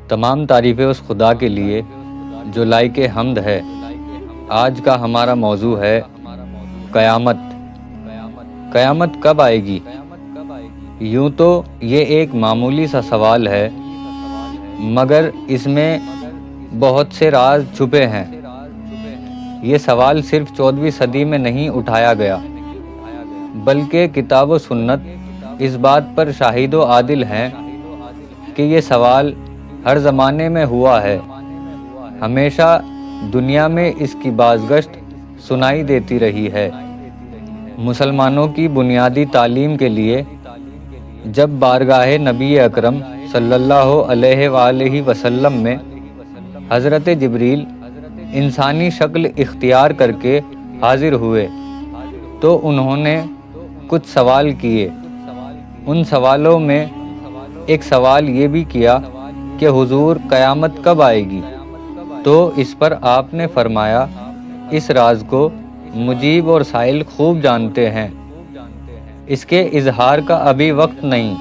تمام تعریفیں اس خدا کے لیے جو لائق حمد ہے۔ آج کا ہمارا موضوع ہے قیامت۔ قیامت کب آئے گی؟ یوں تو یہ ایک معمولی سا سوال ہے، مگر اس میں بہت سے راز چھپے ہیں۔ یہ سوال صرف 14ویں صدی میں نہیں اٹھایا گیا، بلکہ کتاب و سنت اس بات پر شاہد و عادل ہیں کہ یہ سوال ہر زمانے میں ہوا ہے۔ ہمیشہ دنیا میں اس کی بازگشت سنائی دیتی رہی ہے۔ مسلمانوں کی بنیادی تعلیم کے لیے جب بارگاہ نبی اکرم صلی اللہ علیہ وآلہ وسلم میں حضرت جبریل انسانی شکل اختیار کر کے حاضر ہوئے تو انہوں نے کچھ سوال کیے۔ ان سوالوں میں ایک سوال یہ بھی کیا کہ حضور قیامت کب آئے گی؟ تو اس پر آپ نے فرمایا، اس راز کو مجیب اور سائل خوب جانتے ہیں، اس کے اظہار کا ابھی وقت نہیں۔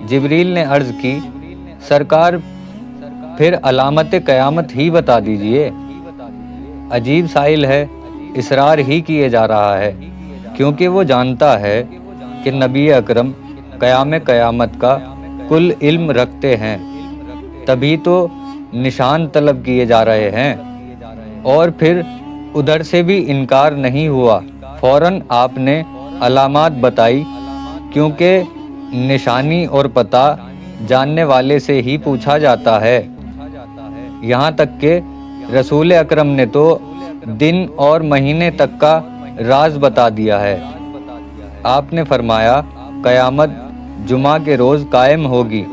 جبریل نے عرض کی، سرکار پھر علامت قیامت ہی بتا دیجئے۔ عجیب سائل ہے، اصرار ہی کیے جا رہا ہے، کیونکہ وہ جانتا ہے کہ نبی اکرم قیام قیامت کا کل علم رکھتے ہیں، تبھی تو نشان طلب کیے جا رہے ہیں۔ اور پھر ادھر سے بھی انکار نہیں ہوا، فوراً آپ نے علامات بتائی، کیونکہ نشانی اور پتہ جاننے والے سے ہی پوچھا جاتا ہے۔ یہاں تک کہ رسول اکرم نے تو دن اور مہینے تک کا راز بتا دیا ہے۔ آپ نے فرمایا، قیامت جمعہ کے روز قائم ہوگی،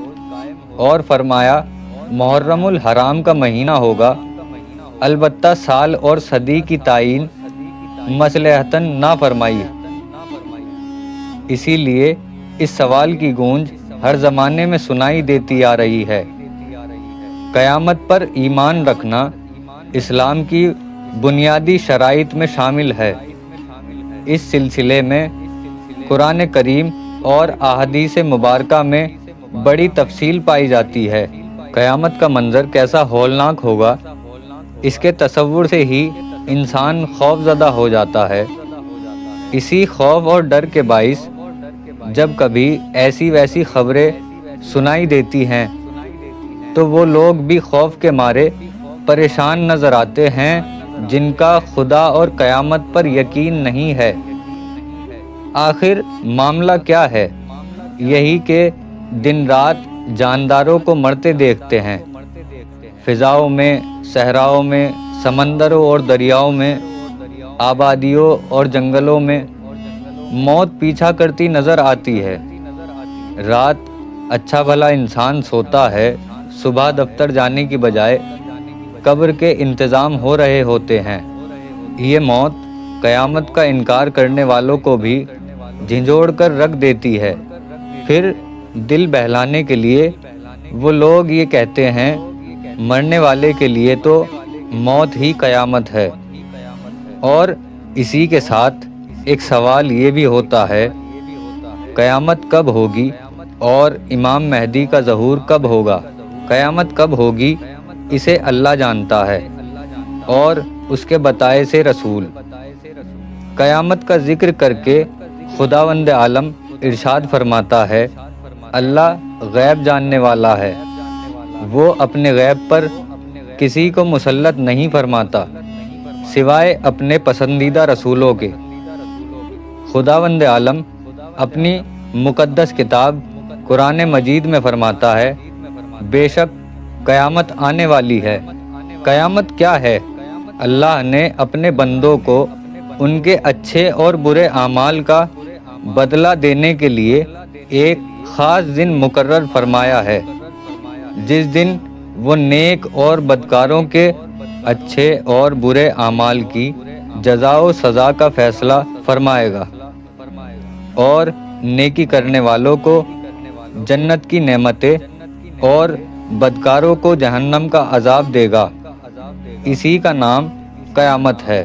اور فرمایا محرم الحرام کا مہینہ ہوگا، البتہ سال اور صدی کی تعین مصلحتاً نہ فرمائی۔ اسی لیے اس سوال کی گونج ہر زمانے میں سنائی دیتی آ رہی ہے۔ قیامت پر ایمان رکھنا اسلام کی بنیادی شرائط میں شامل ہے۔ اس سلسلے میں قرآن کریم اور احادیث مبارکہ میں بڑی تفصیل پائی جاتی ہے۔ قیامت کا منظر کیسا ہولناک ہوگا، اس کے تصور سے ہی انسان خوف زدہ ہو جاتا ہے۔ اسی خوف اور ڈر کے باعث جب کبھی ایسی ویسی خبریں سنائی دیتی ہیں تو وہ لوگ بھی خوف کے مارے پریشان نظر آتے ہیں جن کا خدا اور قیامت پر یقین نہیں ہے۔ آخر معاملہ کیا ہے؟ یہی کہ دن رات جانداروں کو مرتے دیکھتے ہیں، فضاؤں میں، صحراؤں میں، سمندروں اور دریاؤں میں، آبادیوں اور جنگلوں میں موت پیچھا کرتی نظر آتی ہے۔ رات اچھا بھلا انسان سوتا ہے، صبح دفتر جانے کی بجائے قبر کے انتظام ہو رہے ہوتے ہیں۔ یہ موت قیامت کا انکار کرنے والوں کو بھی جھنجھوڑ کر رکھ دیتی ہے۔ پھر دل بہلانے کے لیے وہ لوگ یہ کہتے ہیں، مرنے والے کے لیے تو موت ہی قیامت ہے۔ اور اسی کے ساتھ ایک سوال یہ بھی ہوتا ہے، قیامت کب ہوگی اور امام مہدی کا ظہور کب ہوگا؟ قیامت کب ہوگی اسے اللہ جانتا ہے اور اس کے بتائے سے رسول۔ قیامت کا ذکر کر کے خداوند عالم ارشاد فرماتا ہے، اللہ غیب جاننے والا ہے، وہ اپنے غیب پر کسی کو مسلط نہیں فرماتا سوائے اپنے پسندیدہ رسولوں کے۔ خداوند عالم اپنی مقدس کتاب قرآن مجید میں فرماتا ہے، بے شک قیامت آنے والی ہے۔ قیامت کیا ہے؟ اللہ نے اپنے بندوں کو ان کے اچھے اور برے اعمال کا بدلہ دینے کے لیے ایک خاص دن مقرر فرمایا ہے، جس دن وہ نیک اور بدکاروں کے اچھے اور برے اعمال کی جزا و سزا کا فیصلہ فرمائے گا، اور نیکی کرنے والوں کو جنت کی نعمتیں اور بدکاروں کو جہنم کا عذاب دے گا۔ اسی کا نام قیامت ہے۔